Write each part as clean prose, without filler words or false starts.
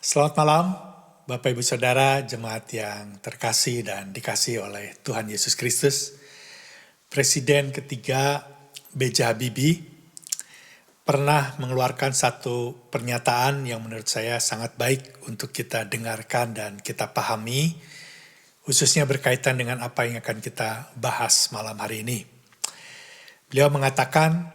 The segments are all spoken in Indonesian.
Selamat malam, Bapak Ibu Saudara, jemaat yang terkasih dan dikasihi oleh Tuhan Yesus Kristus. Presiden ketiga B.J. Habibie pernah mengeluarkan satu pernyataan yang menurut saya sangat baik untuk kita dengarkan dan kita pahami, khususnya berkaitan dengan apa yang akan kita bahas malam hari ini. Beliau mengatakan,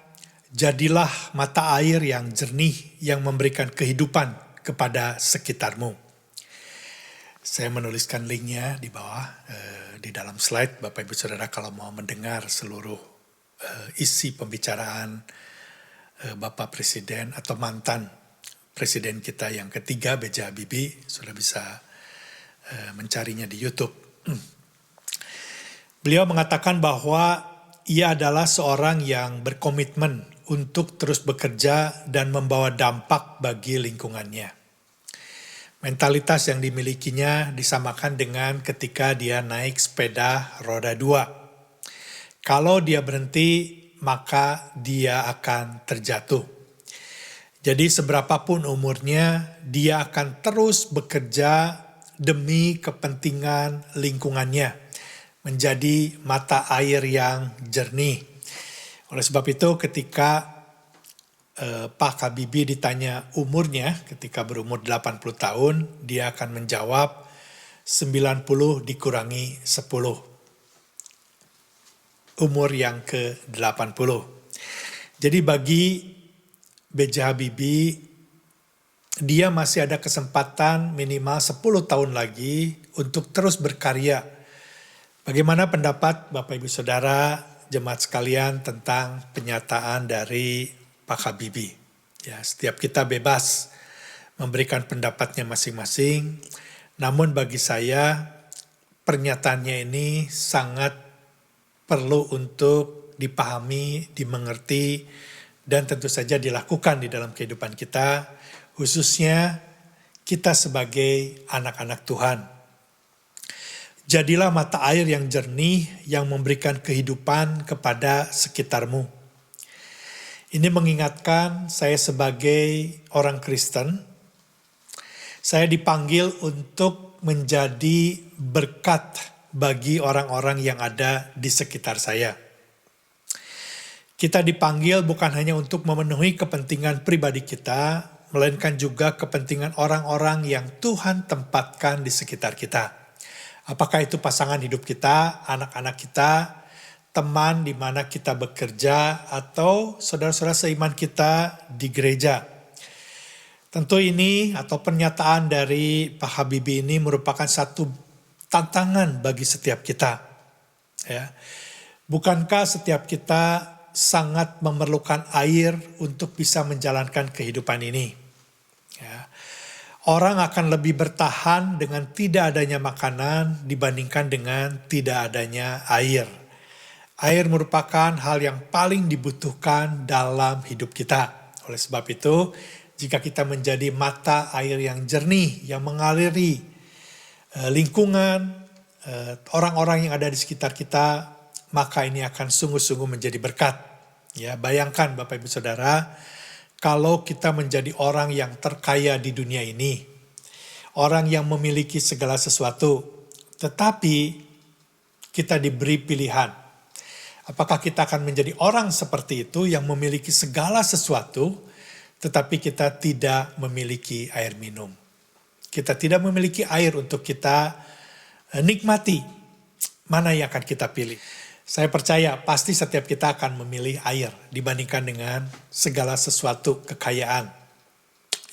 "Jadilah mata air yang jernih yang memberikan kehidupan kepada sekitarmu." Saya menuliskan linknya di bawah, di dalam slide. Bapak Ibu Saudara kalau mau mendengar seluruh isi pembicaraan Bapak Presiden atau mantan Presiden kita yang ketiga, B.J. Habibie, sudah bisa mencarinya di YouTube. Beliau mengatakan bahwa ia adalah seorang yang berkomitmen untuk terus bekerja dan membawa dampak bagi lingkungannya. Mentalitas yang dimilikinya disamakan dengan ketika dia naik sepeda roda 2. Kalau dia berhenti, maka dia akan terjatuh. Jadi seberapapun umurnya, dia akan terus bekerja demi kepentingan lingkungannya, menjadi mata air yang jernih. Oleh sebab itu ketika Pak Habibie ditanya umurnya, ketika berumur 80 tahun, dia akan menjawab 90 dikurangi 10. Umur yang ke-80. Jadi bagi B.J. Habibie, dia masih ada kesempatan minimal 10 tahun lagi untuk terus berkarya. Bagaimana pendapat Bapak Ibu Saudara, jemaat sekalian tentang pernyataan dari Pak Habibie? Ya, setiap kita bebas memberikan pendapatnya masing-masing. Namun bagi saya, pernyataannya ini sangat perlu untuk dipahami, dimengerti, dan tentu saja dilakukan di dalam kehidupan kita, khususnya kita sebagai anak-anak Tuhan. Jadilah mata air yang jernih yang memberikan kehidupan kepada sekitarmu. Ini mengingatkan saya sebagai orang Kristen, saya dipanggil untuk menjadi berkat bagi orang-orang yang ada di sekitar saya. Kita dipanggil bukan hanya untuk memenuhi kepentingan pribadi kita, melainkan juga kepentingan orang-orang yang Tuhan tempatkan di sekitar kita. Apakah itu pasangan hidup kita, anak-anak kita, teman di mana kita bekerja, atau saudara-saudara seiman kita di gereja. Tentu ini atau pernyataan dari Pak Habibie ini merupakan satu tantangan bagi setiap kita. Ya. Bukankah setiap kita sangat memerlukan air untuk bisa menjalankan kehidupan ini? Ya. Orang akan lebih bertahan dengan tidak adanya makanan dibandingkan dengan tidak adanya air. Air merupakan hal yang paling dibutuhkan dalam hidup kita. Oleh sebab itu, jika kita menjadi mata air yang jernih, yang mengaliri lingkungan, orang-orang yang ada di sekitar kita, maka ini akan sungguh-sungguh menjadi berkat. Ya, bayangkan Bapak Ibu Saudara, kalau kita menjadi orang yang terkaya di dunia ini, orang yang memiliki segala sesuatu, tetapi kita diberi pilihan. Apakah kita akan menjadi orang seperti itu yang memiliki segala sesuatu, tetapi kita tidak memiliki air minum. Kita tidak memiliki air untuk kita nikmati. Mana yang akan kita pilih? Saya percaya pasti setiap kita akan memilih air dibandingkan dengan segala sesuatu kekayaan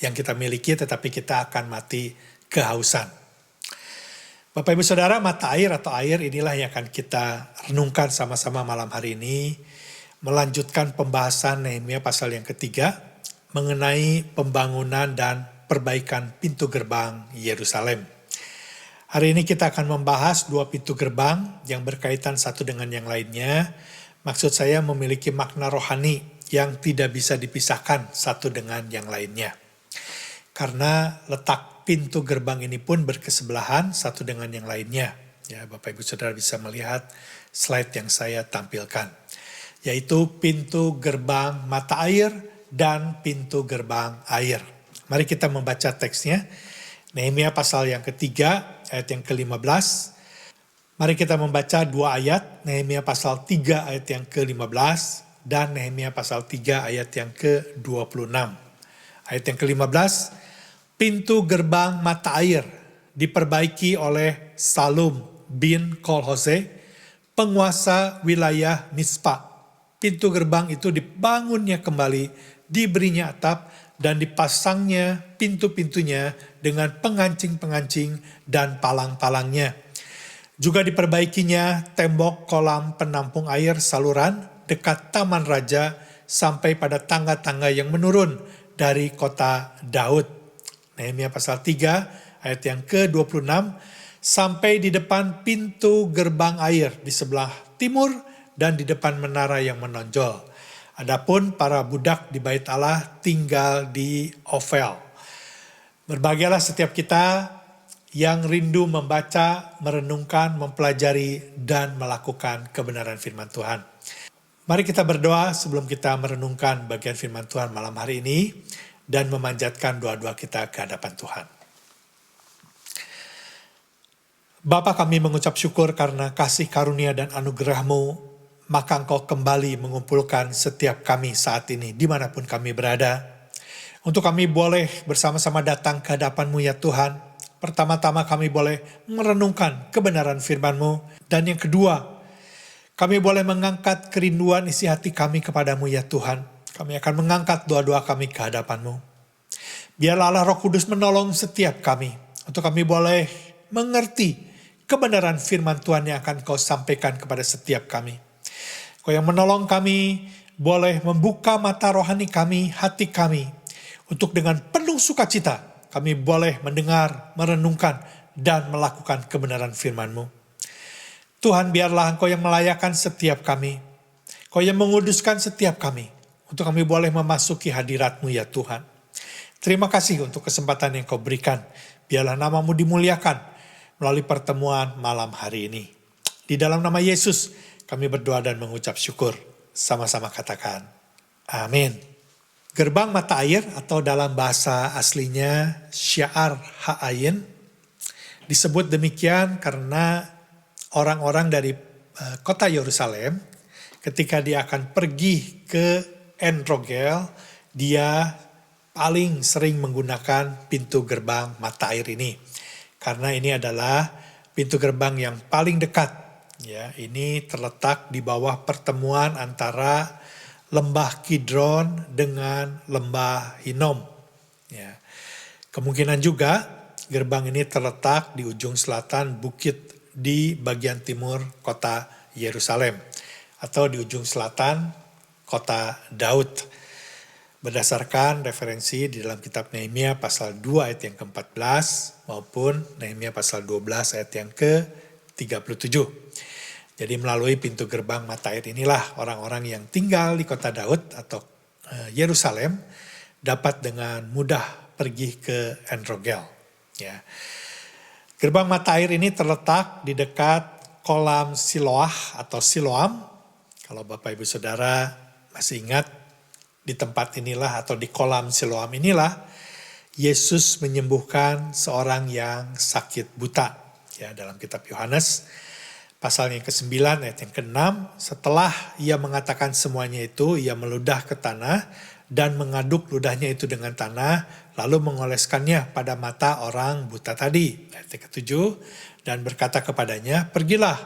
yang kita miliki, tetapi kita akan mati kehausan. Bapak Ibu Saudara, mata air atau air inilah yang akan kita renungkan sama-sama malam hari ini, melanjutkan pembahasan Nehemia pasal yang ketiga mengenai pembangunan dan perbaikan pintu gerbang Yerusalem. Hari ini kita akan membahas 2 pintu gerbang yang berkaitan satu dengan yang lainnya. Maksud saya memiliki makna rohani yang tidak bisa dipisahkan satu dengan yang lainnya. Karena letak pintu gerbang ini pun berkesebelahan satu dengan yang lainnya. Ya, Bapak Ibu Saudara bisa melihat slide yang saya tampilkan. Yaitu pintu gerbang mata air dan pintu gerbang air. Mari kita membaca teksnya. Nehemia pasal yang ketiga, ayat yang ke-15. Mari kita membaca dua ayat, Nehemia pasal 3 ayat yang ke-15 dan Nehemia pasal 3 ayat yang ke-26. Ayat yang ke-15, pintu gerbang mata air diperbaiki oleh Salum bin Kolhose, penguasa wilayah Mispa. Pintu gerbang itu dibangunnya kembali, diberinya atap, dan dipasangnya pintu-pintunya dengan pengancing-pengancing dan palang-palangnya. Juga diperbaikinya tembok kolam penampung air saluran dekat Taman Raja sampai pada tangga-tangga yang menurun dari kota Daud. Nehemia pasal 3 ayat yang ke-26, sampai di depan pintu gerbang air di sebelah timur dan di depan menara yang menonjol. Adapun para budak di Bait Allah tinggal di Ofel. Berbahagialah setiap kita yang rindu membaca, merenungkan, mempelajari, dan melakukan kebenaran firman Tuhan. Mari kita berdoa sebelum kita merenungkan bagian firman Tuhan malam hari ini dan memanjatkan doa-doa kita ke hadapan Tuhan. Bapa, kami mengucap syukur karena kasih karunia dan anugerah-Mu, maka Engkau kembali mengumpulkan setiap kami saat ini dimanapun kami berada. Untuk kami boleh bersama-sama datang ke hadapan-Mu ya Tuhan. Pertama-tama kami boleh merenungkan kebenaran firman-Mu. Dan yang kedua, kami boleh mengangkat kerinduan isi hati kami kepadamu ya Tuhan. Kami akan mengangkat doa-doa kami ke hadapan-Mu. Biarlah Allah Roh Kudus menolong setiap kami. Untuk kami boleh mengerti kebenaran firman Tuhan yang akan Kau sampaikan kepada setiap kami. Kau yang menolong kami boleh membuka mata rohani kami, hati kami. Untuk dengan penuh sukacita kami boleh mendengar, merenungkan, dan melakukan kebenaran firman-Mu. Tuhan, biarlah Engkau yang melayakan setiap kami. Kau yang menguduskan setiap kami. Untuk kami boleh memasuki hadirat-Mu ya Tuhan. Terima kasih untuk kesempatan yang Kau berikan. Biarlah nama-Mu dimuliakan melalui pertemuan malam hari ini. Di dalam nama Yesus kami berdoa dan mengucap syukur. Sama-sama katakan, amin. Gerbang mata air atau dalam bahasa aslinya Sya'ar Ha'ayin disebut demikian karena orang-orang dari kota Yerusalem ketika dia akan pergi ke Enrogel, dia paling sering menggunakan pintu gerbang mata air ini. Karena ini adalah pintu gerbang yang paling dekat. Ya, ini terletak di bawah pertemuan antara Lembah Kidron dengan Lembah Hinom. Ya. Kemungkinan juga gerbang ini terletak di ujung selatan bukit di bagian timur kota Yerusalem. Atau di ujung selatan kota Daud. Berdasarkan referensi di dalam kitab Nehemia pasal 2 ayat yang ke-14 maupun Nehemia pasal 12 ayat yang ke-37. Jadi melalui pintu gerbang mata air inilah orang-orang yang tinggal di kota Daud atau Yerusalem dapat dengan mudah pergi ke Enrogel. Ya. Gerbang mata air ini terletak di dekat kolam Siloah atau Siloam. Kalau Bapak Ibu Saudara masih ingat, di tempat inilah atau di kolam Siloam inilah Yesus menyembuhkan seorang yang sakit buta. Ya, dalam kitab Yohanes pasal yang ke-9 ayat yang ke-6, setelah ia mengatakan semuanya itu, ia meludah ke tanah dan mengaduk ludahnya itu dengan tanah, lalu mengoleskannya pada mata orang buta tadi. Ayat yang ke-7, dan berkata kepadanya, pergilah,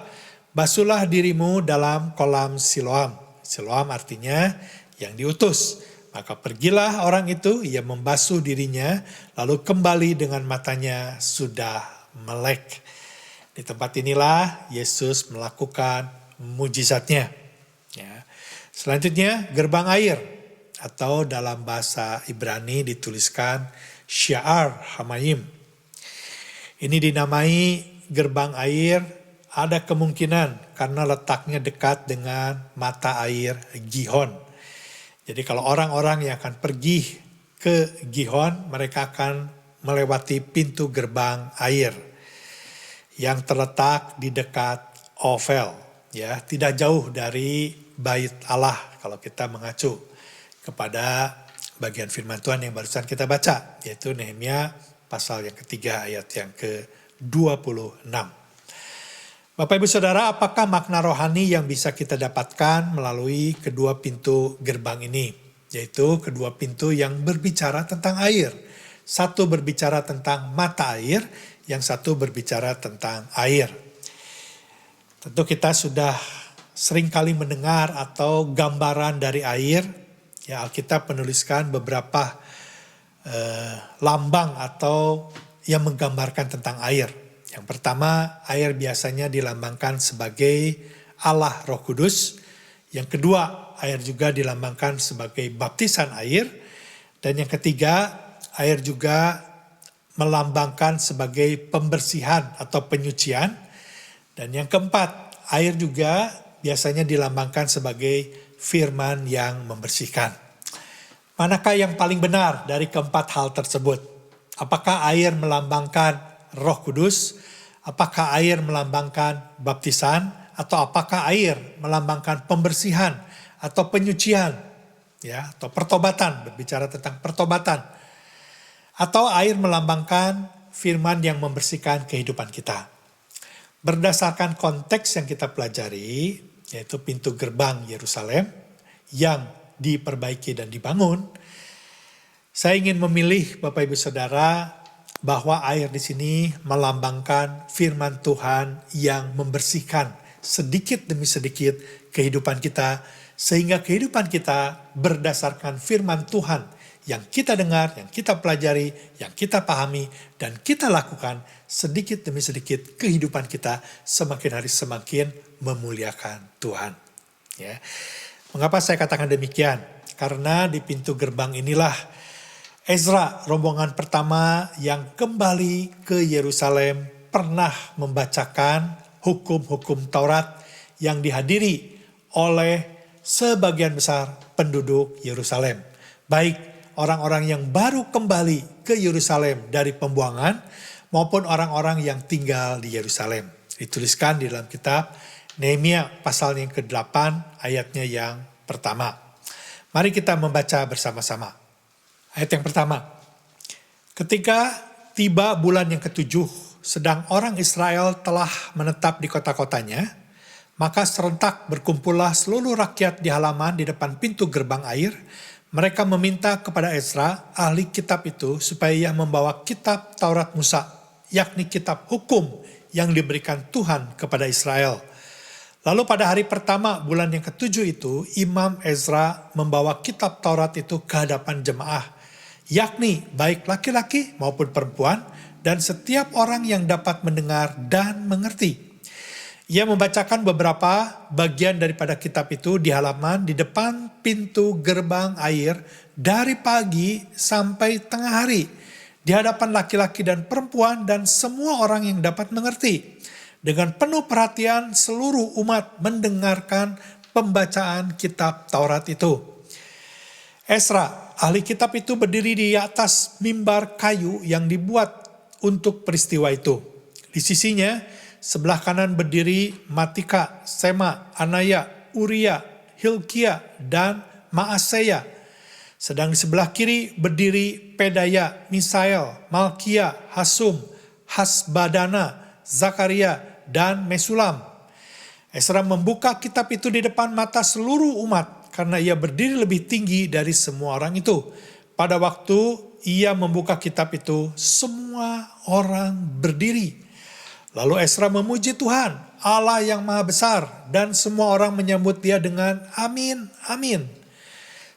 basuhlah dirimu dalam kolam Siloam. Siloam artinya yang diutus. Maka pergilah orang itu, ia membasuh dirinya, lalu kembali dengan matanya sudah melek. Di tempat inilah Yesus melakukan mujizatnya. Ya. Selanjutnya gerbang air atau dalam bahasa Ibrani dituliskan Sya'ar Hamayim. Ini dinamai gerbang air, ada kemungkinan karena letaknya dekat dengan mata air Gihon. Jadi kalau orang-orang yang akan pergi ke Gihon, mereka akan melewati pintu gerbang air yang terletak di dekat Ofel, ya, tidak jauh dari Bait Allah kalau kita mengacu kepada bagian firman Tuhan yang barusan kita baca, yaitu Nehemia pasal yang ketiga ayat yang ke-26. Bapak Ibu Saudara, apakah makna rohani yang bisa kita dapatkan melalui kedua pintu gerbang ini? Yaitu kedua pintu yang berbicara tentang air. Satu berbicara tentang mata air, yang satu berbicara tentang air. Tentu kita sudah sering kali mendengar atau gambaran dari air. Ya, Alkitab menuliskan beberapa lambang atau yang menggambarkan tentang air. Yang pertama, air biasanya dilambangkan sebagai Allah Roh Kudus. Yang kedua, air juga dilambangkan sebagai baptisan air. Dan yang ketiga, air juga melambangkan sebagai pembersihan atau penyucian. Dan yang keempat, air juga biasanya dilambangkan sebagai firman yang membersihkan. Manakah yang paling benar dari keempat hal tersebut? Apakah air melambangkan Roh Kudus? Apakah air melambangkan baptisan? Atau apakah air melambangkan pembersihan atau penyucian? Ya, atau pertobatan, berbicara tentang pertobatan. Atau air melambangkan firman yang membersihkan kehidupan kita. Berdasarkan konteks yang kita pelajari, yaitu pintu gerbang Yerusalem yang diperbaiki dan dibangun, saya ingin memilih Bapak Ibu Saudara bahwa air di sini melambangkan firman Tuhan yang membersihkan sedikit demi sedikit kehidupan kita, sehingga kehidupan kita berdasarkan firman Tuhan yang kita dengar, yang kita pelajari, yang kita pahami, dan kita lakukan sedikit demi sedikit kehidupan kita semakin hari semakin memuliakan Tuhan. Ya. Mengapa saya katakan demikian? Karena di pintu gerbang inilah Ezra, rombongan pertama yang kembali ke Yerusalem, pernah membacakan hukum-hukum Taurat yang dihadiri oleh sebagian besar penduduk Yerusalem. Baik orang-orang yang baru kembali ke Yerusalem dari pembuangan maupun orang-orang yang tinggal di Yerusalem. Dituliskan di dalam kitab Nehemia pasal yang ke-8 ayatnya yang pertama. Mari kita membaca bersama-sama. Ayat yang pertama. Ketika tiba bulan yang ke-7, sedang orang Israel telah menetap di kota-kotanya, maka serentak berkumpullah seluruh rakyat di halaman di depan pintu gerbang air. Mereka meminta kepada Ezra, ahli kitab itu, supaya ia membawa kitab Taurat Musa, yakni kitab hukum yang diberikan Tuhan kepada Israel. Lalu pada hari pertama bulan yang ke-7 itu, Imam Ezra membawa kitab Taurat itu ke hadapan jemaah, yakni baik laki-laki maupun perempuan, dan setiap orang yang dapat mendengar dan mengerti. Ia membacakan beberapa bagian daripada kitab itu di halaman di depan pintu gerbang air dari pagi sampai tengah hari, di hadapan laki-laki dan perempuan dan semua orang yang dapat mengerti. Dengan penuh perhatian seluruh umat mendengarkan pembacaan kitab Taurat itu. Ezra, ahli kitab itu berdiri di atas mimbar kayu yang dibuat untuk peristiwa itu. Di sisinya, sebelah kanan berdiri Matika, Sema, Anaya, Uria, Hilkia, dan Maaseya. Sedang di sebelah kiri berdiri Pedaya, Misael, Malkia, Hasum, Hasbadana, Zakaria, dan Mesulam. Ezra membuka kitab itu di depan mata seluruh umat karena ia berdiri lebih tinggi dari semua orang itu. Pada waktu ia membuka kitab itu, semua orang berdiri. Lalu Ezra memuji Tuhan, Allah yang Maha Besar, dan semua orang menyambut dia dengan amin, amin.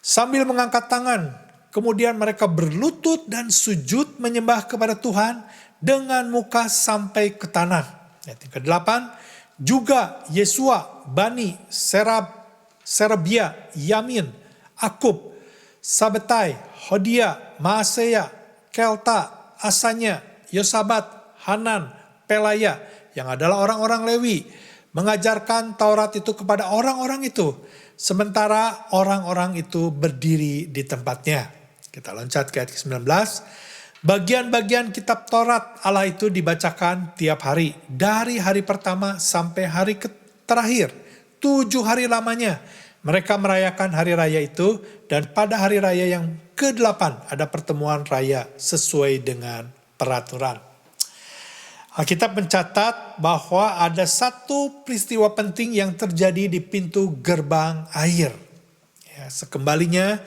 Sambil mengangkat tangan, kemudian mereka berlutut dan sujud menyembah kepada Tuhan dengan muka sampai ke tanah. Ayat yang ke-8, juga Yesua, Bani, Serebia, Yamin, Akub, Sabetai, Hodia, Maaseya, Kelta, Asanya, Yosabat, Hanan, Pelaya, yang adalah orang-orang Lewi, mengajarkan Taurat itu kepada orang-orang itu, sementara orang-orang itu berdiri di tempatnya. Kita loncat ke ayat ke-19. Bagian-bagian kitab Taurat Allah itu dibacakan tiap hari, dari hari pertama sampai hari terakhir, 7 hari lamanya. Mereka merayakan hari raya itu, dan pada hari raya yang ke-8 ada pertemuan raya sesuai dengan peraturan. Alkitab mencatat bahwa ada satu peristiwa penting yang terjadi di pintu gerbang air. Ya, sekembalinya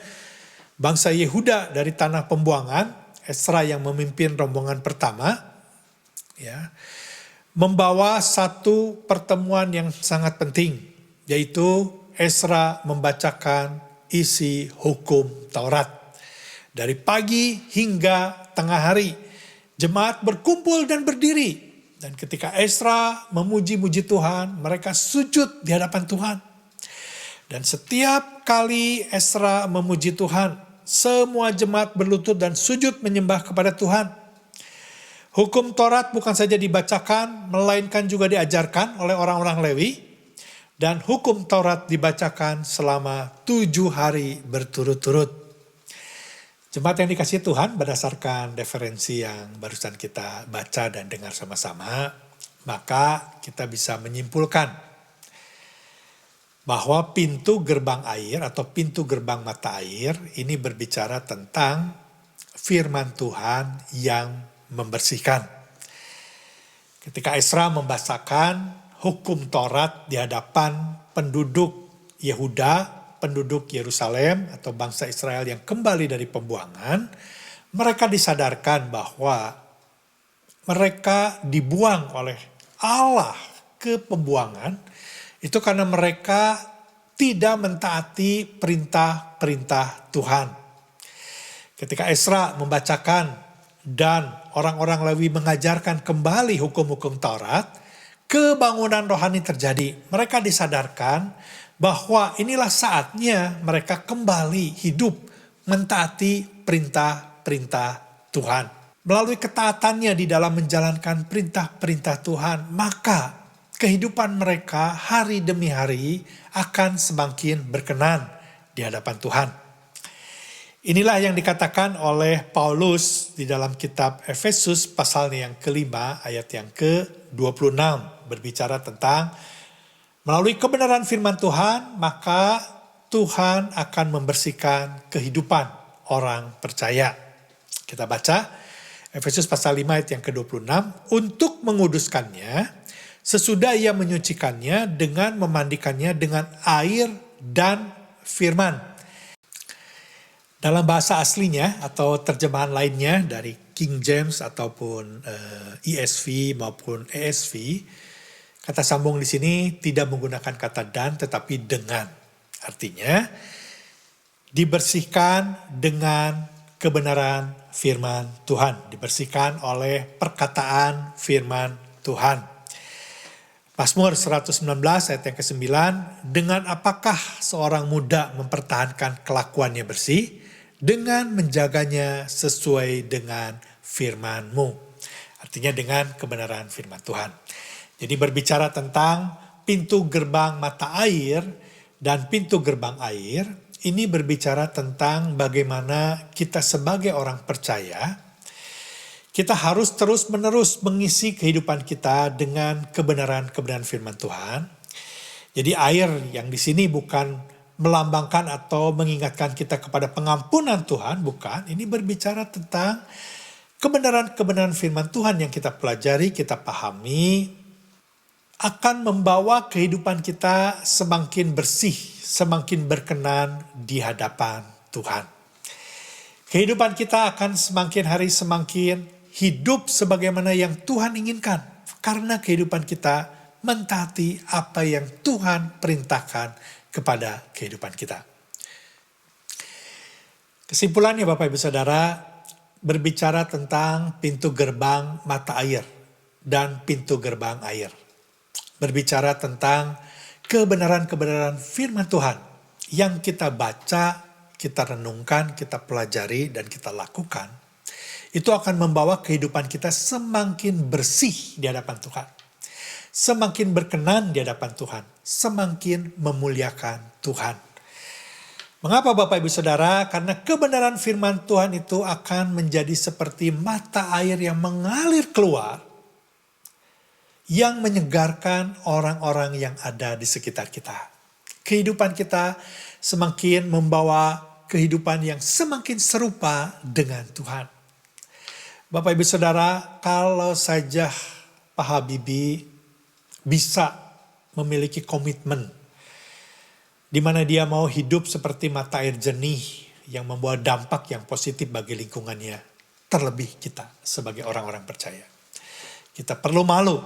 bangsa Yehuda dari tanah pembuangan, Ezra yang memimpin rombongan pertama, ya, membawa satu pertemuan yang sangat penting, yaitu Ezra membacakan isi hukum Taurat. Dari pagi hingga tengah hari, jemaat berkumpul dan berdiri. Dan ketika Ezra memuji-muji Tuhan, mereka sujud di hadapan Tuhan. Dan setiap kali Ezra memuji Tuhan, semua jemaat berlutut dan sujud menyembah kepada Tuhan. Hukum Taurat bukan saja dibacakan, melainkan juga diajarkan oleh orang-orang Lewi. Dan hukum Taurat dibacakan selama 7 hari berturut-turut. Jemaat yang dikasihi Tuhan, berdasarkan referensi yang barusan kita baca dan dengar sama-sama, maka kita bisa menyimpulkan bahwa pintu gerbang air atau pintu gerbang mata air ini berbicara tentang firman Tuhan yang membersihkan. Ketika Ezra membacakan hukum Taurat di hadapan penduduk Yehuda, penduduk Yerusalem atau bangsa Israel yang kembali dari pembuangan, mereka disadarkan bahwa mereka dibuang oleh Allah ke pembuangan itu karena mereka tidak mentaati perintah-perintah Tuhan. Ketika Ezra membacakan dan orang-orang Lewi mengajarkan kembali hukum-hukum Taurat, kebangunan rohani terjadi. Mereka disadarkan bahwa inilah saatnya mereka kembali hidup mentaati perintah-perintah Tuhan. Melalui ketaatannya di dalam menjalankan perintah-perintah Tuhan, maka kehidupan mereka hari demi hari akan semakin berkenan di hadapan Tuhan. Inilah yang dikatakan oleh Paulus di dalam kitab Efesus pasal yang kelima ayat yang ke-26. Berbicara tentang melalui kebenaran firman Tuhan, maka Tuhan akan membersihkan kehidupan orang percaya. Kita baca Efesus pasal 5 ayat yang ke-26. Untuk menguduskannya, sesudah ia menyucikannya dengan memandikannya dengan air dan firman. Dalam bahasa aslinya atau terjemahan lainnya dari King James ataupun ESV maupun ESV, kata sambung di sini tidak menggunakan kata dan tetapi dengan. Artinya dibersihkan dengan kebenaran firman Tuhan. Dibersihkan oleh perkataan firman Tuhan. Mazmur 119 ayat yang ke-9, dengan apakah seorang muda mempertahankan kelakuannya bersih? Dengan menjaganya sesuai dengan firman-Mu. Artinya dengan kebenaran firman Tuhan. Jadi berbicara tentang pintu gerbang mata air dan pintu gerbang air, ini berbicara tentang bagaimana kita sebagai orang percaya, kita harus terus-menerus mengisi kehidupan kita dengan kebenaran-kebenaran firman Tuhan. Jadi air yang di sini bukan melambangkan atau mengingatkan kita kepada pengampunan Tuhan, bukan. Ini berbicara tentang kebenaran-kebenaran firman Tuhan yang kita pelajari, kita pahami, akan membawa kehidupan kita semakin bersih, semakin berkenan di hadapan Tuhan. Kehidupan kita akan semakin hari semakin hidup sebagaimana yang Tuhan inginkan. Karena kehidupan kita mentaati apa yang Tuhan perintahkan kepada kehidupan kita. Kesimpulannya Bapak Ibu Saudara, berbicara tentang pintu gerbang mata air dan pintu gerbang air. Berbicara tentang kebenaran-kebenaran firman Tuhan yang kita baca, kita renungkan, kita pelajari, dan kita lakukan. Itu akan membawa kehidupan kita semakin bersih di hadapan Tuhan. Semakin berkenan di hadapan Tuhan. Semakin memuliakan Tuhan. Mengapa Bapak Ibu Saudara? Karena kebenaran firman Tuhan itu akan menjadi seperti mata air yang mengalir keluar, yang menyegarkan orang-orang yang ada di sekitar kita. Kehidupan kita semakin membawa kehidupan yang semakin serupa dengan Tuhan. Bapak Ibu Saudara, kalau saja Pak Habibie bisa memiliki komitmen di mana dia mau hidup seperti mata air jernih yang membawa dampak yang positif bagi lingkungannya, terlebih kita sebagai orang-orang percaya. Kita perlu malu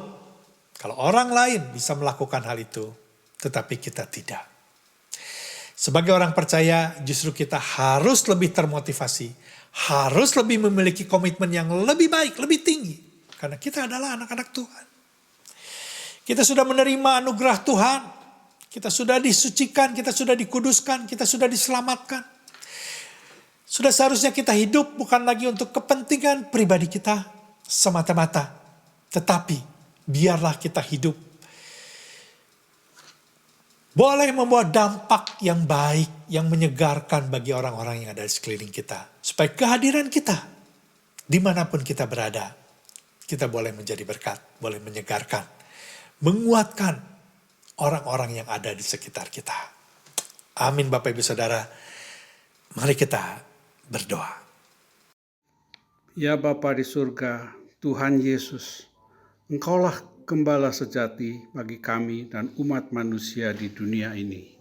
kalau orang lain bisa melakukan hal itu, tetapi kita tidak. Sebagai orang percaya, justru kita harus lebih termotivasi, harus lebih memiliki komitmen yang lebih baik, lebih tinggi. Karena kita adalah anak-anak Tuhan. Kita sudah menerima anugerah Tuhan, kita sudah disucikan, kita sudah dikuduskan, kita sudah diselamatkan. Sudah seharusnya kita hidup bukan lagi untuk kepentingan pribadi kita semata-mata. Tetapi biarlah kita hidup boleh membawa dampak yang baik, yang menyegarkan bagi orang-orang yang ada di sekeliling kita. Supaya kehadiran kita, dimanapun kita berada, kita boleh menjadi berkat, boleh menyegarkan, menguatkan orang-orang yang ada di sekitar kita. Amin Bapak Ibu Saudara. Mari kita berdoa. Ya Bapa di surga, Tuhan Yesus, Engkaulah Gembala sejati bagi kami dan umat manusia di dunia ini.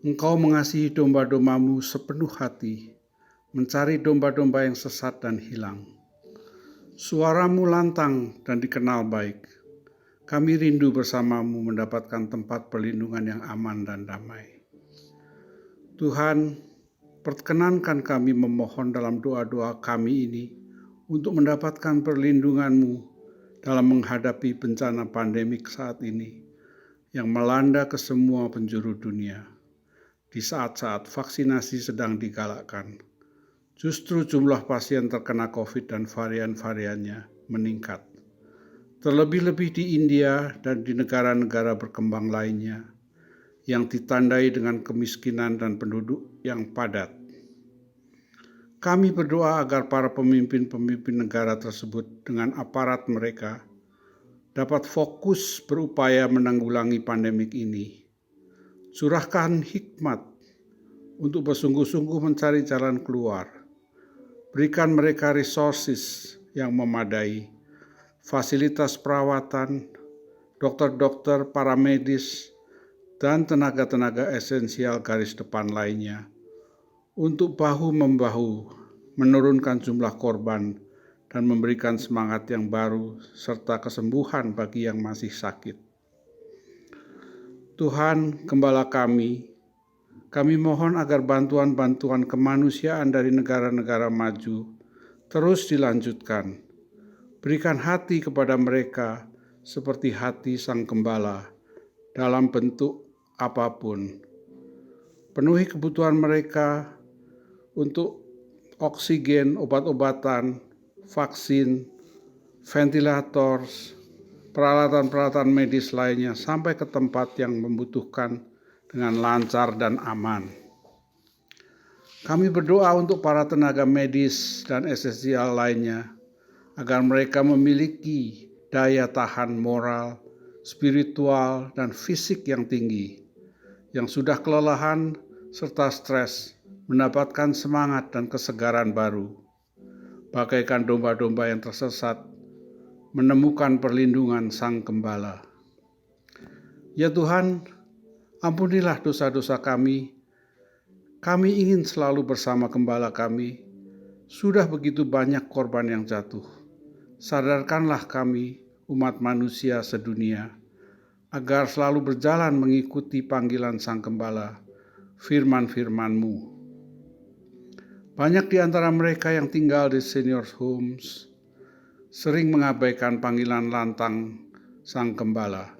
Engkau mengasihi domba-dombamu sepenuh hati, mencari domba-domba yang sesat dan hilang. Suaramu lantang dan dikenal baik. Kami rindu bersamamu mendapatkan tempat perlindungan yang aman dan damai. Tuhan, perkenankan kami memohon dalam doa-doa kami ini untuk mendapatkan perlindungan-Mu dalam menghadapi bencana pandemik saat ini yang melanda ke semua penjuru dunia. Di saat-saat vaksinasi sedang digalakkan, justru jumlah pasien terkena COVID dan varian-variannya meningkat. Terlebih-lebih di India dan di negara-negara berkembang lainnya yang ditandai dengan kemiskinan dan penduduk yang padat. Kami berdoa agar para pemimpin-pemimpin negara tersebut dengan aparat mereka dapat fokus berupaya menanggulangi pandemik ini. Curahkan hikmat untuk bersungguh-sungguh mencari jalan keluar. Berikan mereka resources yang memadai, fasilitas perawatan, dokter-dokter, para medis, dan tenaga-tenaga esensial garis depan lainnya untuk bahu-membahu menurunkan jumlah korban dan memberikan semangat yang baru serta kesembuhan bagi yang masih sakit. Tuhan, Gembala kami mohon agar bantuan-bantuan kemanusiaan dari negara-negara maju terus dilanjutkan. Berikan hati kepada mereka seperti hati Sang Gembala dalam bentuk apapun. Penuhi kebutuhan mereka untuk oksigen, obat-obatan, vaksin, ventilator, peralatan-peralatan medis lainnya sampai ke tempat yang membutuhkan dengan lancar dan aman. Kami berdoa untuk para tenaga medis dan esensial lainnya agar mereka memiliki daya tahan moral, spiritual, dan fisik yang tinggi, yang sudah kelelahan serta stres mendapatkan semangat dan kesegaran baru, bagaikan domba-domba yang tersesat menemukan perlindungan Sang Gembala. Ya Tuhan, ampunilah dosa-dosa kami. Kami ingin selalu bersama Gembala kami. Sudah begitu banyak korban yang jatuh. Sadarkanlah kami, umat manusia sedunia, agar selalu berjalan mengikuti panggilan Sang Gembala, firman-firman-Mu. Banyak di antara mereka yang tinggal di senior homes sering mengabaikan panggilan lantang Sang Gembala.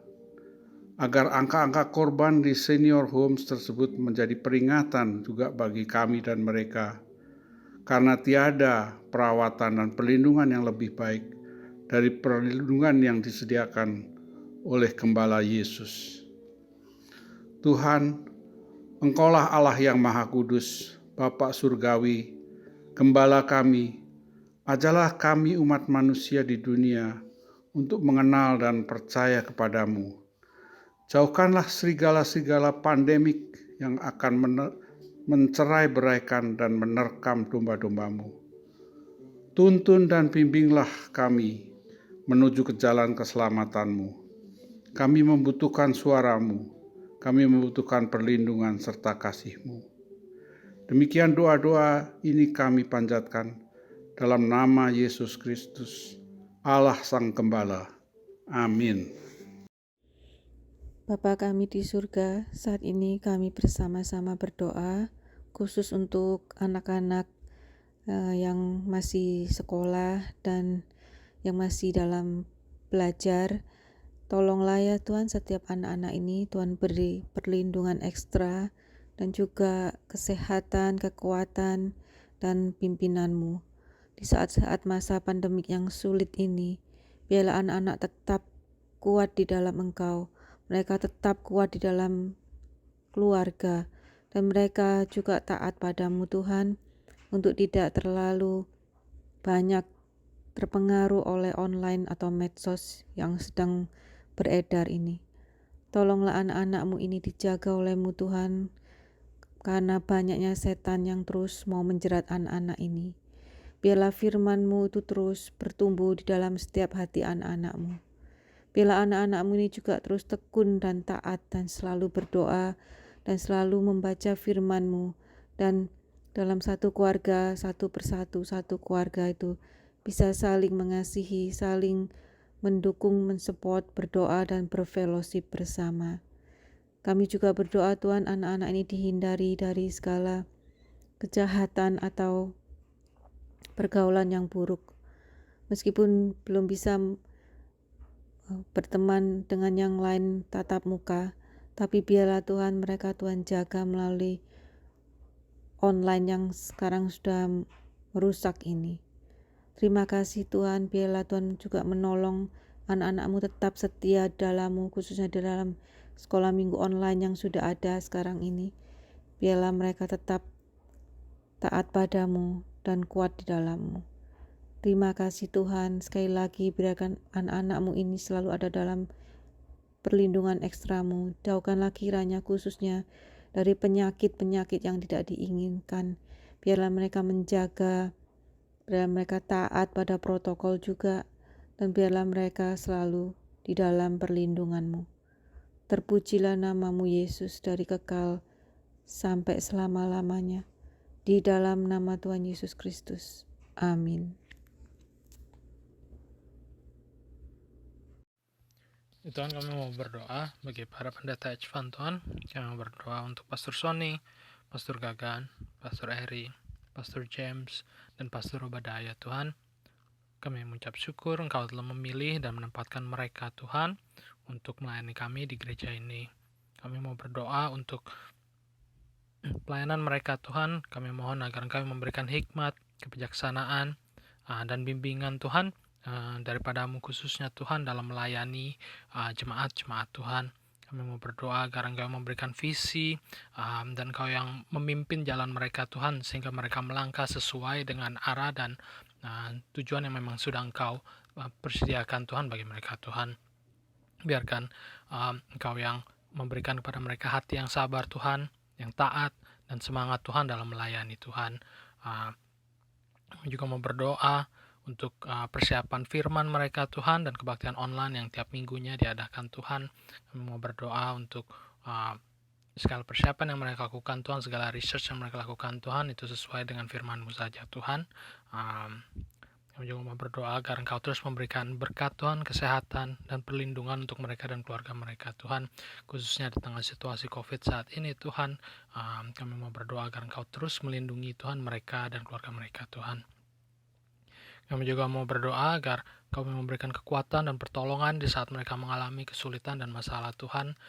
Agar angka-angka korban di senior homes tersebut menjadi peringatan juga bagi kami dan mereka, karena tiada perawatan dan perlindungan yang lebih baik dari perlindungan yang disediakan oleh Gembala Yesus. Tuhan, Engkaulah Allah yang Maha Kudus, Bapa Surgawi, Gembala kami, ajarlah kami umat manusia di dunia untuk mengenal dan percaya kepadamu. Jauhkanlah serigala-serigala pandemik yang akan mencerai-beraikan dan menerkam domba-dombamu. Tuntun dan bimbinglah kami menuju ke jalan keselamatan-Mu. Kami membutuhkan suara-Mu, kami membutuhkan perlindungan serta kasih-Mu. Demikian doa-doa ini kami panjatkan dalam nama Yesus Kristus, Allah Sang Gembala. Amin. Bapa kami di surga, saat ini kami bersama-sama berdoa, khusus untuk anak-anak yang masih sekolah dan yang masih dalam belajar. Tolonglah ya Tuhan, setiap anak-anak ini Tuhan beri perlindungan ekstra dan juga kesehatan, kekuatan, dan pimpinan-Mu. Di saat-saat masa pandemik yang sulit ini, biarlah anak-anak tetap kuat di dalam Engkau. Mereka tetap kuat di dalam keluarga, dan mereka juga taat padamu Tuhan, untuk tidak terlalu banyak terpengaruh oleh online atau medsos yang sedang beredar ini. Tolonglah anak-anak-Mu ini dijaga oleh-Mu Tuhan, karena banyaknya setan yang terus mau menjerat anak-anak ini. Biarlah firman-Mu itu terus bertumbuh di dalam setiap hati anak-anak-Mu. Biarlah anak-anak-Mu ini juga terus tekun dan taat dan selalu berdoa dan selalu membaca firman-Mu, dan dalam satu keluarga, satu persatu, satu keluarga itu bisa saling mengasihi, saling mendukung, mensupport, berdoa dan berfellowship bersama. Kami juga berdoa Tuhan, anak-anak ini dihindari dari segala kejahatan atau pergaulan yang buruk. Meskipun belum bisa berteman dengan yang lain tatap muka, tapi biarlah Tuhan mereka Tuhan jaga melalui online yang sekarang sudah merusak ini. Terima kasih Tuhan, biarlah Tuhan juga menolong anak-anak-Mu tetap setia dalam-Mu, khususnya di dalam sekolah minggu online yang sudah ada sekarang ini. Biarlah mereka tetap taat padamu dan kuat di dalam-Mu. Terima kasih Tuhan, sekali lagi biarkan anak-anak-Mu ini selalu ada dalam perlindungan ekstra-Mu. Jauhkanlah kiranya khususnya dari penyakit-penyakit yang tidak diinginkan. Biarlah mereka menjaga, biarlah mereka taat pada protokol juga, dan biarlah mereka selalu di dalam perlindungan-Mu. Terpujilah nama-Mu Yesus dari kekal sampai selama-lamanya. Di dalam nama Tuhan Yesus Kristus. Amin. Tuhan, kami mau berdoa bagi para pendeta Advent Tuhan. Kami berdoa untuk Pastor Sony, Pastor Gagan, Pastor Eri, Pastor James, dan Pastor Obadiah Tuhan. Kami mengucap syukur Engkau telah memilih dan menempatkan mereka Tuhan untuk melayani kami di gereja ini. Kami mau berdoa untuk pelayanan mereka Tuhan. Kami mohon agar Engkau memberikan hikmat, kebijaksanaan, dan bimbingan Tuhan daripadamu khususnya Tuhan dalam melayani jemaat-jemaat Tuhan. Kami mau berdoa agar Engkau memberikan visi dan Engkau yang memimpin jalan mereka Tuhan, sehingga mereka melangkah sesuai dengan arah dan tujuan yang memang sudah Engkau persediakan Tuhan bagi mereka Tuhan. Biarkan Engkau yang memberikan kepada mereka hati yang sabar Tuhan, yang taat dan semangat Tuhan dalam melayani Tuhan. Kami juga mau berdoa untuk persiapan firman mereka Tuhan dan kebaktian online yang tiap minggunya diadakan Tuhan. Kami mau berdoa untuk segala persiapan yang mereka lakukan Tuhan, segala research yang mereka lakukan Tuhan, itu sesuai dengan firman-Mu saja Tuhan. Kami juga mau berdoa agar Engkau terus memberikan berkat Tuhan, kesehatan dan perlindungan untuk mereka dan keluarga mereka Tuhan, khususnya di tengah situasi COVID saat ini Tuhan. Kami mau berdoa agar Engkau terus melindungi Tuhan mereka dan keluarga mereka Tuhan. Kami juga mau berdoa agar Kau memberikan kekuatan dan pertolongan di saat mereka mengalami kesulitan dan masalah Tuhan.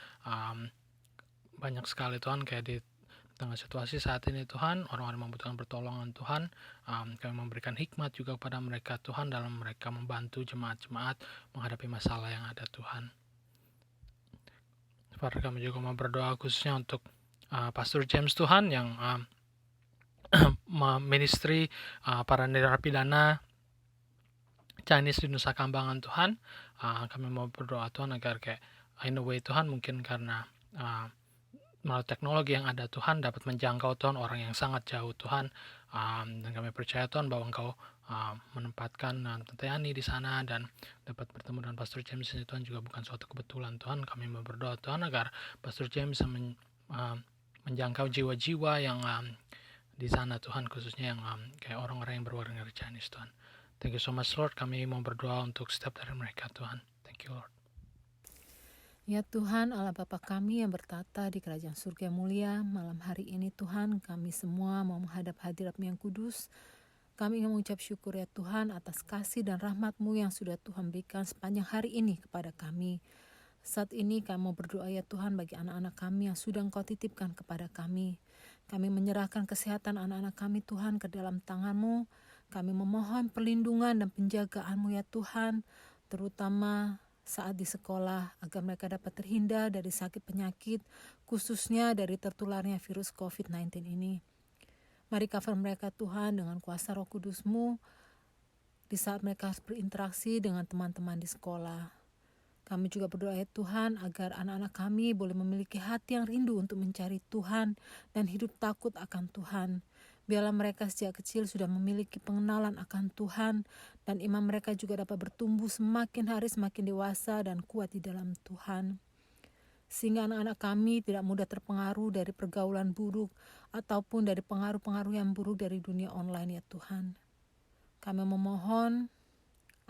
Banyak sekali Tuhan, kayak di tengah situasi saat ini Tuhan, orang-orang membutuhkan pertolongan Tuhan. Kami memberikan hikmat juga kepada mereka Tuhan dalam mereka membantu jemaat-jemaat menghadapi masalah yang ada Tuhan. Father, kami juga mau berdoa khususnya untuk Pastor James Tuhan yang ministry para narapidana Chinese di Nusa Kambangan Tuhan. Kami mau berdoa Tuhan agar kayak in a way Tuhan, mungkin karena melalui teknologi yang ada Tuhan dapat menjangkau Tuhan orang yang sangat jauh Tuhan. Dan kami percaya Tuhan bahwa Engkau menempatkan Tante Yani di sana dan dapat bertemu dengan Pastor James ini Tuhan juga bukan suatu kebetulan Tuhan. Kami mau berdoa Tuhan agar Pastor James bisa menjangkau jiwa-jiwa yang di sana Tuhan, khususnya yang kayak orang-orang yang berwarga negara Chinese Tuhan. Thank you so much Lord, kami mau berdoa untuk setiap dari mereka Tuhan. Thank you Lord. Ya Tuhan, Allah Bapa kami yang bertata di kerajaan surga yang mulia, malam hari ini Tuhan, kami semua mau menghadap hadirat-Mu yang kudus. Kami ingin mengucap syukur ya Tuhan atas kasih dan rahmat-Mu yang sudah Tuhan berikan sepanjang hari ini kepada kami. Saat ini kami mau berdoa ya Tuhan bagi anak-anak kami yang sudah Engkau titipkan kepada kami. Kami menyerahkan kesehatan anak-anak kami Tuhan ke dalam tangan-Mu. Kami memohon perlindungan dan penjagaan-Mu ya Tuhan, terutama saat di sekolah agar mereka dapat terhindar dari sakit penyakit, khususnya dari tertularnya virus COVID-19 ini. Mari cover mereka Tuhan dengan kuasa Roh Kudus-Mu di saat mereka berinteraksi dengan teman-teman di sekolah. Kami juga berdoa ya Tuhan agar anak-anak kami boleh memiliki hati yang rindu untuk mencari Tuhan dan hidup takut akan Tuhan. Biarlah mereka sejak kecil sudah memiliki pengenalan akan Tuhan dan iman mereka juga dapat bertumbuh semakin hari semakin dewasa dan kuat di dalam Tuhan. Sehingga anak-anak kami tidak mudah terpengaruh dari pergaulan buruk ataupun dari pengaruh-pengaruh yang buruk dari dunia online ya Tuhan. Kami memohon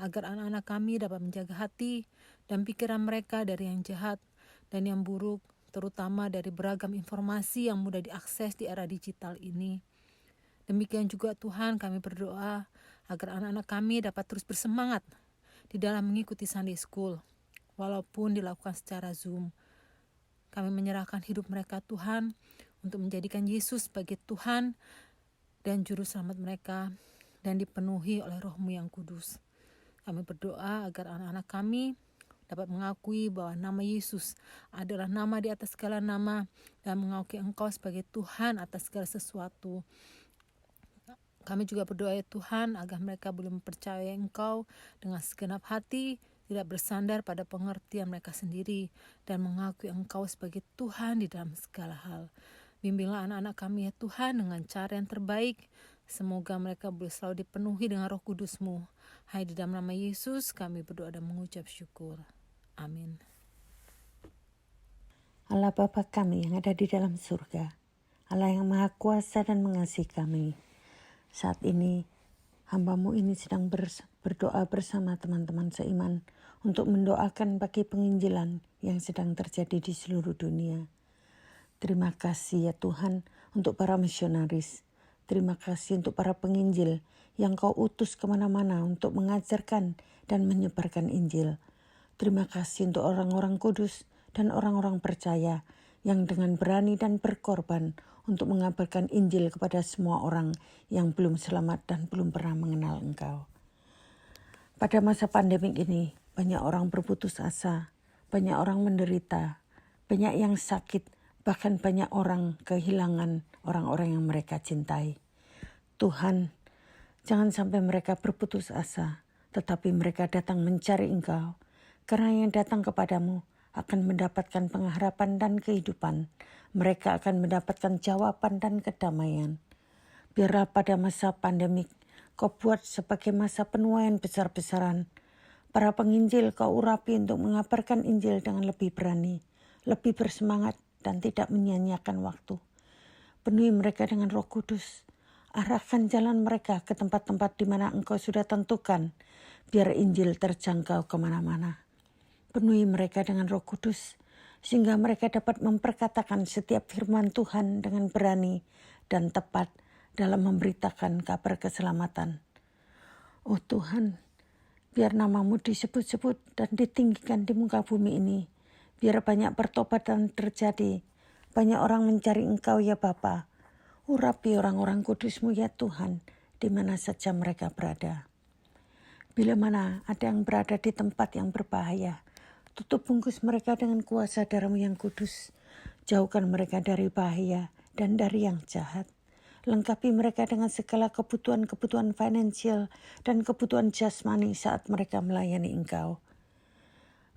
agar anak-anak kami dapat menjaga hati dan pikiran mereka dari yang jahat dan yang buruk, terutama dari beragam informasi yang mudah diakses di era digital ini. Demikian juga Tuhan, kami berdoa agar anak-anak kami dapat terus bersemangat di dalam mengikuti Sunday School, walaupun dilakukan secara Zoom. Kami menyerahkan hidup mereka Tuhan untuk menjadikan Yesus sebagai Tuhan dan Juru Selamat mereka dan dipenuhi oleh Roh-Mu yang kudus. Kami berdoa agar anak-anak kami dapat mengakui bahwa nama Yesus adalah nama di atas segala nama dan mengakui Engkau sebagai Tuhan atas segala sesuatu. Kami juga berdoa ya Tuhan agar mereka boleh mempercayai Engkau dengan segenap hati, tidak bersandar pada pengertian mereka sendiri dan mengakui Engkau sebagai Tuhan di dalam segala hal. Bimbinglah anak-anak kami ya Tuhan dengan cara yang terbaik. Semoga mereka boleh selalu dipenuhi dengan Roh Kudus-Mu. Hai di dalam nama Yesus kami berdoa dan mengucap syukur. Amin. Allah Bapa kami yang ada di dalam surga, Allah yang Maha Kuasa dan mengasihi kami. Saat ini hamba-Mu ini sedang berdoa bersama teman-teman seiman untuk mendoakan bagi penginjilan yang sedang terjadi di seluruh dunia. Terima kasih ya Tuhan untuk para misionaris. Terima kasih untuk para penginjil yang Kau utus kemana-mana untuk mengajarkan dan menyebarkan Injil. Terima kasih untuk orang-orang kudus dan orang-orang percaya yang dengan berani dan berkorban untuk mengabarkan Injil kepada semua orang yang belum selamat dan belum pernah mengenal Engkau. Pada masa pandemik ini, banyak orang berputus asa, banyak orang menderita, banyak yang sakit, bahkan banyak orang kehilangan orang-orang yang mereka cintai. Tuhan, jangan sampai mereka berputus asa, tetapi mereka datang mencari Engkau, karena yang datang kepadamu akan mendapatkan pengharapan dan kehidupan. Mereka akan mendapatkan jawaban dan kedamaian. Biarlah pada masa pandemik, Kau buat sebagai masa penuaian besar-besaran. Para penginjil Kau urapi untuk mengabarkan Injil dengan lebih berani, lebih bersemangat, dan tidak menyia-nyiakan waktu. Penuhi mereka dengan Roh Kudus. Arahkan jalan mereka ke tempat-tempat di mana Engkau sudah tentukan, biar Injil terjangkau kemana-mana. Penuhi mereka dengan Roh Kudus, sehingga mereka dapat memperkatakan setiap firman Tuhan dengan berani dan tepat dalam memberitakan kabar keselamatan. Oh Tuhan, biar nama-Mu disebut-sebut dan ditinggikan di muka bumi ini. Biar banyak pertobatan terjadi, banyak orang mencari Engkau ya Bapa. Urapi orang-orang kudus-Mu ya Tuhan, di mana saja mereka berada. Bila mana ada yang berada di tempat yang berbahaya, tutup bungkus mereka dengan kuasa darah-Mu yang kudus. Jauhkan mereka dari bahaya dan dari yang jahat. Lengkapi mereka dengan segala kebutuhan-kebutuhan finansial dan kebutuhan jasmani saat mereka melayani Engkau.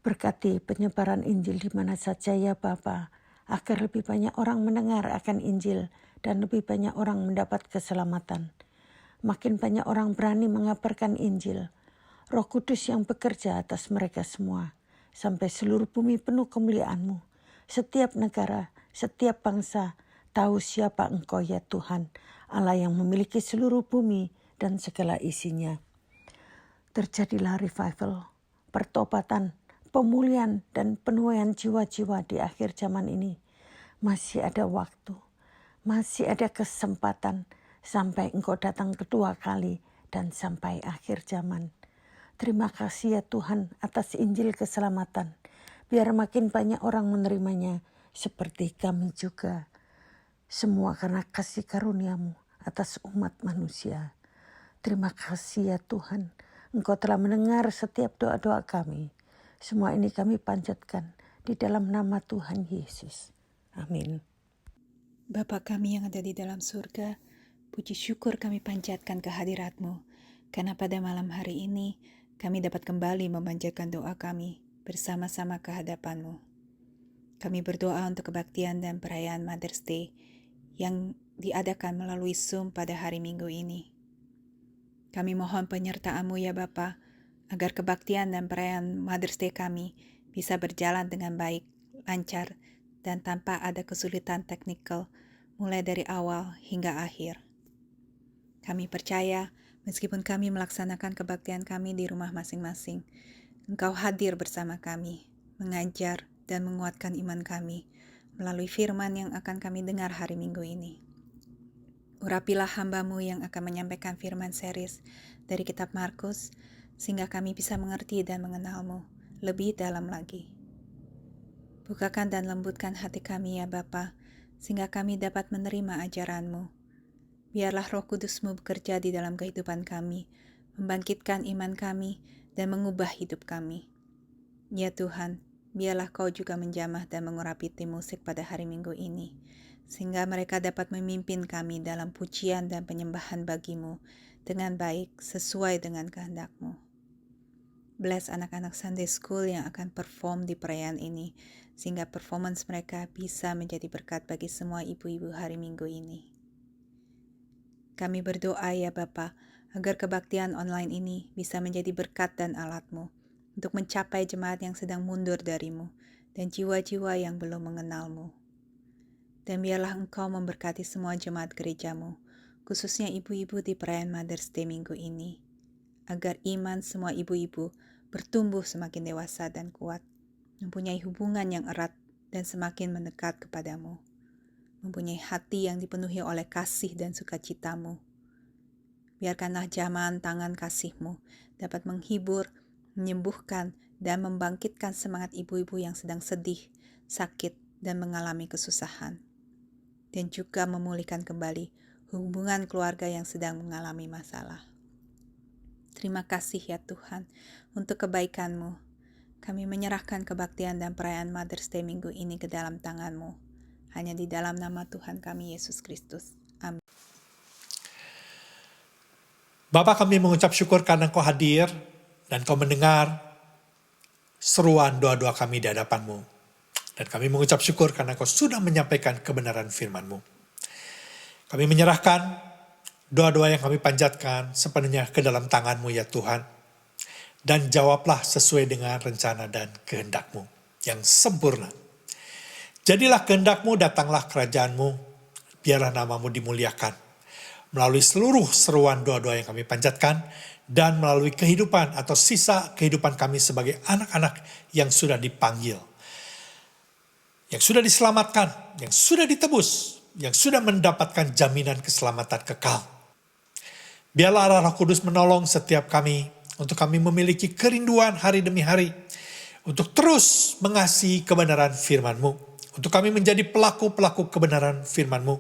Berkati penyebaran Injil di mana saja ya Bapa, agar lebih banyak orang mendengar akan Injil dan lebih banyak orang mendapat keselamatan. makin banyak orang berani mengabarkan Injil. Roh Kudus yang bekerja atas mereka semua, sampai seluruh bumi penuh kemuliaan-Mu. Setiap negara, setiap bangsa tahu siapa Engkau ya Tuhan, Allah yang memiliki seluruh bumi dan segala isinya. Terjadilah revival, pertobatan, pemulihan dan penuaian jiwa-jiwa di akhir zaman ini. Masih ada waktu, masih ada kesempatan sampai Engkau datang kedua kali dan sampai akhir zaman. Terima kasih ya Tuhan atas Injil keselamatan. Biar makin banyak orang menerimanya seperti kami juga. Semua karena kasih karunia-Mu atas umat manusia. Terima kasih ya Tuhan. Engkau telah mendengar setiap doa-doa kami. Semua ini kami panjatkan di dalam nama Tuhan Yesus. Amin. Bapa kami yang ada di dalam surga, puji syukur kami panjatkan kehadirat-Mu, karena pada malam hari ini kami dapat kembali memanjatkan doa kami bersama-sama ke hadapan-Mu. Kami berdoa untuk kebaktian dan perayaan Mother's Day yang diadakan melalui Zoom pada hari Minggu ini. Kami mohon penyertaan-Mu ya Bapa, agar kebaktian dan perayaan Mother's Day kami bisa berjalan dengan baik, lancar, dan tanpa ada kesulitan teknikal, mulai dari awal hingga akhir. Kami percaya, meskipun kami melaksanakan kebaktian kami di rumah masing-masing, Engkau hadir bersama kami, mengajar dan menguatkan iman kami, melalui firman yang akan kami dengar hari Minggu ini. Urapilah hamba-Mu yang akan menyampaikan firman series dari kitab Markus, sehingga kami bisa mengerti dan mengenal-Mu lebih dalam lagi. Bukakan dan lembutkan hati kami ya Bapa, sehingga kami dapat menerima ajaran-Mu. Biarlah Roh Kudus-Mu bekerja di dalam kehidupan kami, membangkitkan iman kami, dan mengubah hidup kami. Ya Tuhan, biarlah Kau juga menjamah dan mengurapi tim musik pada hari Minggu ini, sehingga mereka dapat memimpin kami dalam pujian dan penyembahan bagi-Mu dengan baik sesuai dengan kehendak-Mu. Bless anak-anak Sunday School yang akan perform di perayaan ini, sehingga performance mereka bisa menjadi berkat bagi semua ibu-ibu hari Minggu ini. Kami berdoa ya Bapa, agar kebaktian online ini bisa menjadi berkat dan alat-Mu untuk mencapai jemaat yang sedang mundur dari-Mu dan jiwa-jiwa yang belum mengenal-Mu. Dan biarlah Engkau memberkati semua jemaat gereja-Mu, khususnya ibu-ibu di perayaan Mother's Day minggu ini, agar iman semua ibu-ibu bertumbuh semakin dewasa dan kuat, mempunyai hubungan yang erat dan semakin mendekat kepadamu, mempunyai hati yang dipenuhi oleh kasih dan sukacita-Mu. Biarkanlah jamahan tangan kasih-Mu dapat menghibur, menyembuhkan, dan membangkitkan semangat ibu-ibu yang sedang sedih, sakit, dan mengalami kesusahan, dan juga memulihkan kembali hubungan keluarga yang sedang mengalami masalah. Terima kasih ya Tuhan untuk kebaikan-Mu. Kami menyerahkan kebaktian dan perayaan Mother's Day minggu ini ke dalam tangan-Mu. Hanya di dalam nama Tuhan kami Yesus Kristus. Amin. Bapa, kami mengucap syukur karena Kau hadir dan Kau mendengar seruan doa-doa kami di hadapan-Mu. Dan kami mengucap syukur karena Kau sudah menyampaikan kebenaran firman-Mu. Kami menyerahkan doa-doa yang kami panjatkan sepenuhnya ke dalam tangan-Mu ya Tuhan. Dan jawablah sesuai dengan rencana dan kehendak-Mu yang sempurna. Jadilah kehendak-Mu, datanglah kerajaan-Mu, biarlah nama-Mu dimuliakan. Melalui seluruh seruan doa-doa yang kami panjatkan, dan melalui kehidupan atau sisa kehidupan kami sebagai anak-anak yang sudah dipanggil, yang sudah diselamatkan, yang sudah ditebus, yang sudah mendapatkan jaminan keselamatan kekal. Biarlah Roh Kudus menolong setiap kami, untuk kami memiliki kerinduan hari demi hari, untuk terus mengasihi kebenaran firman-Mu, untuk kami menjadi pelaku-pelaku kebenaran firman-Mu,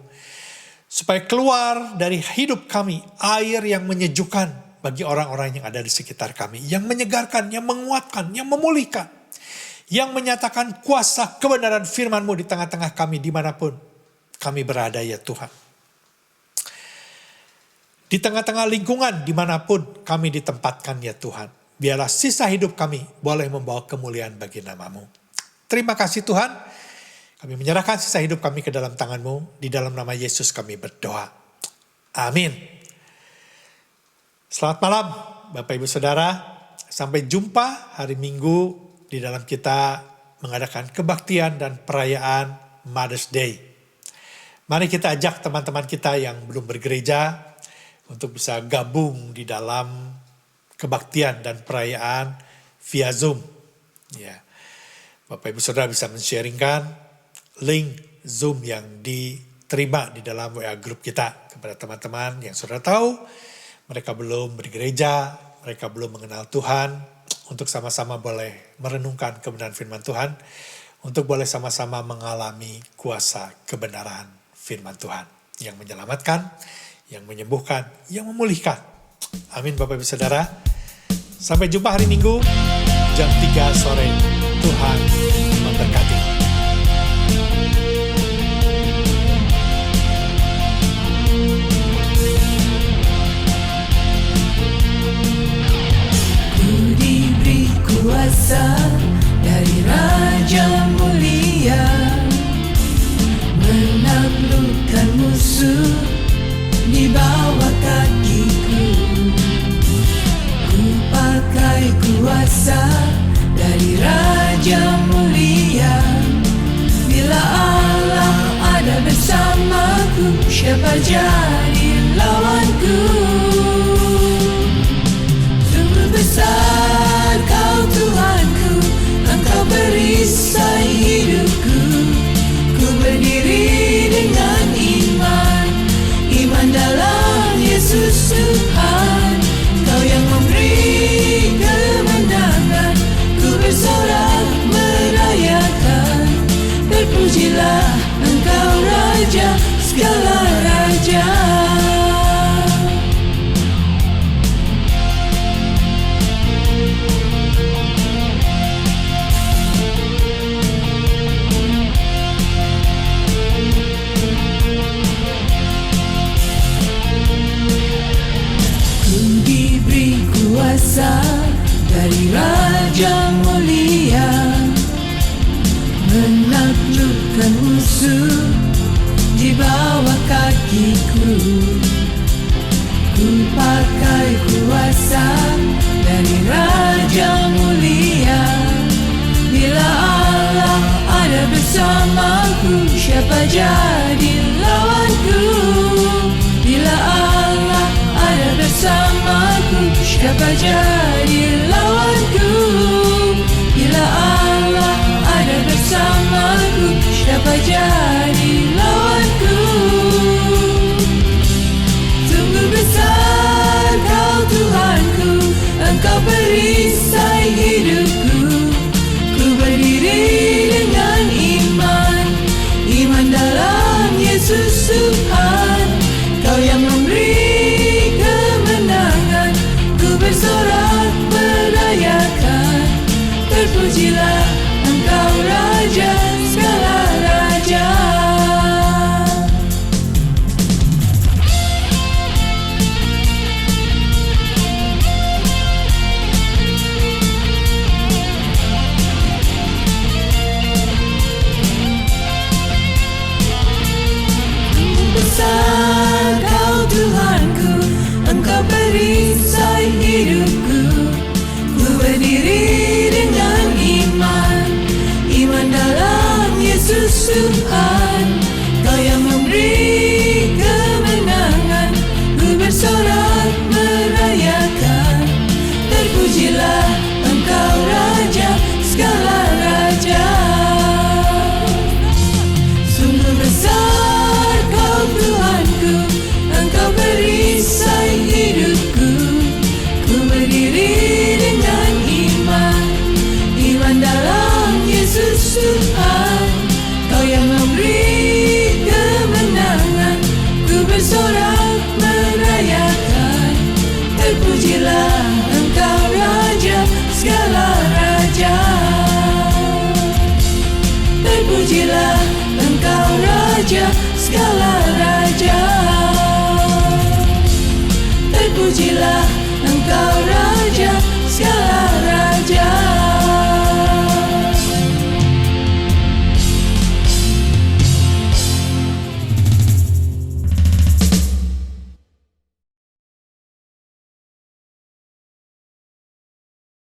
supaya keluar dari hidup kami air yang menyejukkan bagi orang-orang yang ada di sekitar kami, yang menyegarkan, yang menguatkan, yang memulihkan, yang menyatakan kuasa kebenaran firman-Mu di tengah-tengah kami dimanapun kami berada ya Tuhan. Di tengah-tengah lingkungan dimanapun kami ditempatkan ya Tuhan. Biarlah sisa hidup kami boleh membawa kemuliaan bagi nama-Mu. Terima kasih Tuhan. Kami menyerahkan sisa hidup kami ke dalam tangan-Mu. Di dalam nama Yesus kami berdoa. Amin. Selamat malam Bapak Ibu Saudara. Sampai jumpa hari Minggu di dalam kita mengadakan kebaktian dan perayaan Mother's Day. Mari kita ajak teman-teman kita yang belum bergereja untuk bisa gabung di dalam kebaktian dan perayaan via Zoom. Ya. Bapak Ibu Saudara bisa men-sharingkan link Zoom yang diterima di dalam WA grup kita kepada teman-teman yang saudara tahu mereka belum bergereja, mereka belum mengenal Tuhan, untuk sama-sama boleh merenungkan kebenaran firman Tuhan, untuk boleh sama-sama mengalami kuasa kebenaran firman Tuhan yang menyelamatkan, yang menyembuhkan, yang memulihkan. Amin Bapak Ibu Saudara. Sampai jumpa hari Minggu jam 3 sore. Tuhan memberkati. Ku diberi kuasa dari Raja Mulia, menaklukkan musuh di bawah kakiku. Ku pakai kuasa dari Raja Mulia. Bila Allah ada bersamaku, siapa jadi lawanku? Sungguh besar Kau Tuhanku, Engkau perisai hidupku. Ku berdiri dengan iman, iman dalam Yesus Tuhan. Kau yang memberi kemenangan, ku bersorak merayakan. Terpujilah Engkau Raja segala raja. Ku diberi kuasa dari Raja Mulia, menaklukkan musuh di bawah kakiku. Ku pakai kuasa dari Raja Mulia. Bila Allah ada bersamaku, siapa jadi lawanku? Bila Allah ada bersamaku, siapa jadi lawanku? Bila Allah ada bersamaku, siapa jadi lawanku? Sungguh besar Kau Tuhanku, Engkau perisai hidupku. Ku berdiri dengan iman, iman dalam Yesus Tuhan. Kau yang memberi kemenangan, ku bersorak merayakan. Terpujilah Engkau Raja segala raja. Besar Kau Tuhanku, Engkau perisai hidupku. Ku berdiri dengan iman, iman dalam Yesus Tuhan. Kau yang memberi